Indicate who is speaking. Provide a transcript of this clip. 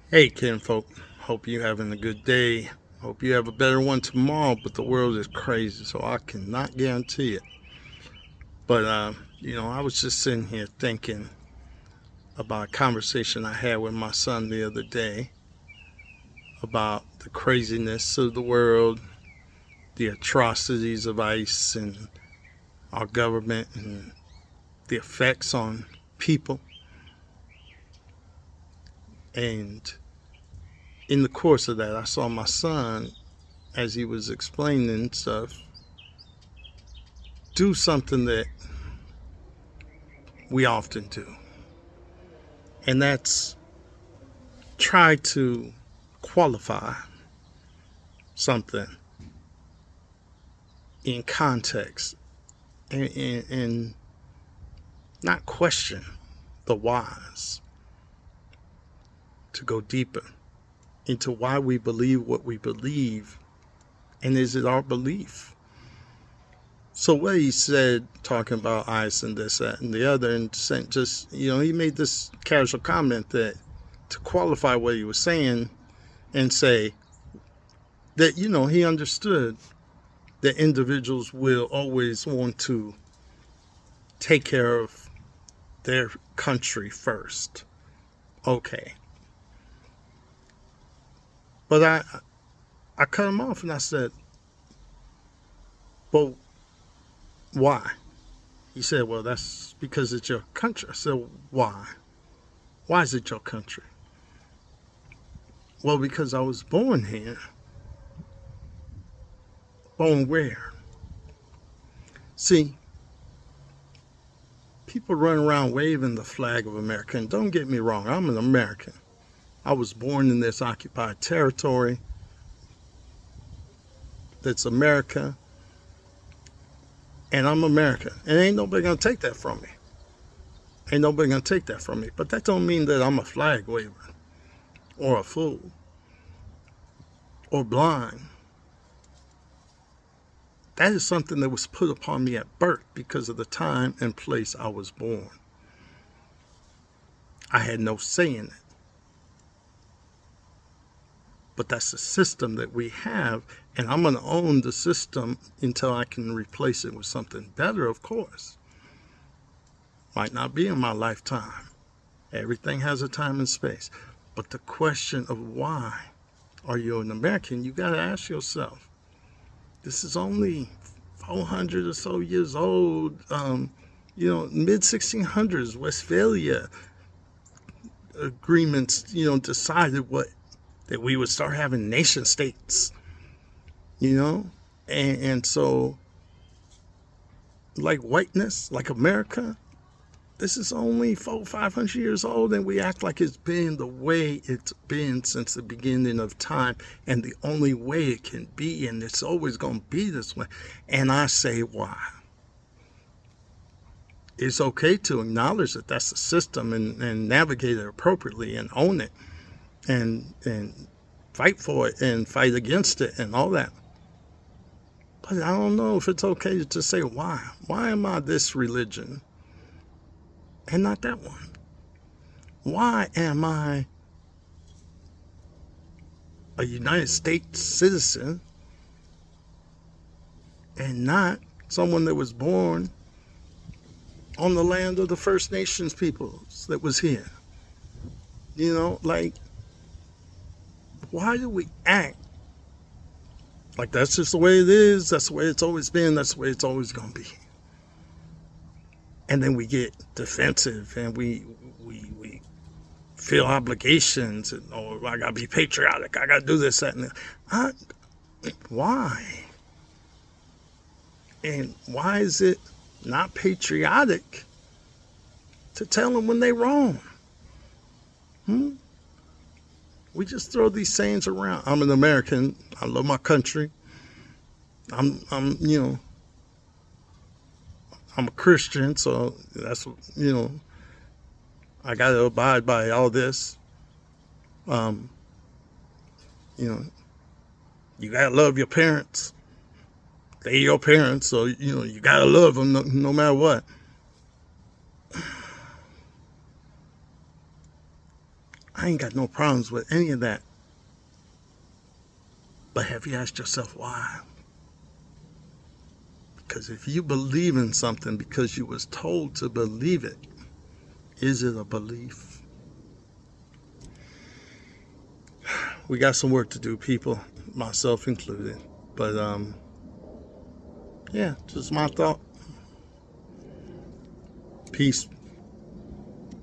Speaker 1: Hey, kinfolk. Hope you having a good day. Hope you have a better one tomorrow. But the world is crazy, so I cannot guarantee it. But I was just sitting here thinking about a conversation I had with my son the other day about the craziness of the world, the atrocities of ICE and our government, and the effects on people. And in the course of that, I saw my son as he was explaining stuff do something that we often do, and that's try to qualify something in context and not question the whys, to go deeper into why we believe what we believe, and is it our belief? So what he said, talking about ICE and this, that, and the other, and just, he made this casual comment that to qualify what he was saying and say that, he understood that individuals will always want to take care of their country first. Okay. But I cut him off and I said, well, why? He said, well, that's because it's your country. I said, why? Why is it your country? Well, because I was born here. Born where? See, people run around waving the flag of America. And don't get me wrong, I'm an American. I was born in this occupied territory that's America, and I'm America. And ain't nobody gonna take that from me. Ain't nobody gonna take that from me. But that don't mean that I'm a flag waver or a fool or blind. That is something that was put upon me at birth because of the time and place I was born. I had no say in it. But that's the system that we have, and I'm going to own the system until I can replace it with something better, of course. Might not be in my lifetime. Everything has a time and space. But the question of why are you an American, you got to ask yourself. This is only 400 or so years old. Mid 1600s, Westphalia agreements, decided that we would start having nation states, and so, like whiteness, like America, this is only 400-500 years old, and we act like it's been the way it's been since the beginning of time, and the only way it can be, and it's always going to be this way. And I say, why? It's okay to acknowledge that that's the system, and navigate it appropriately and own it, and fight for it and fight against it and all that. But I don't know if it's okay to say why. Why am I this religion and not that one? Why am I a United States citizen and not someone that was born on the land of the First Nations peoples that was here? Why do we act like that's just the way it is, that's the way it's always been, that's the way it's always going to be? And then we get defensive, and we feel obligations, and I gotta be patriotic, I gotta do this, that, and that. Why? And why is it not patriotic to tell them when they're wrong? We just throw these sayings around. I'm an American. I love my country. I'm I'm a Christian, so that's I got to abide by all this. Um, you know, you got to love your parents. They your parents, so you got to love them no matter what. I ain't got no problems with any of that. But have you asked yourself why? Because if you believe in something because you was told to believe it, is it a belief? We got some work to do, people, myself included. But yeah, just my thought. Peace.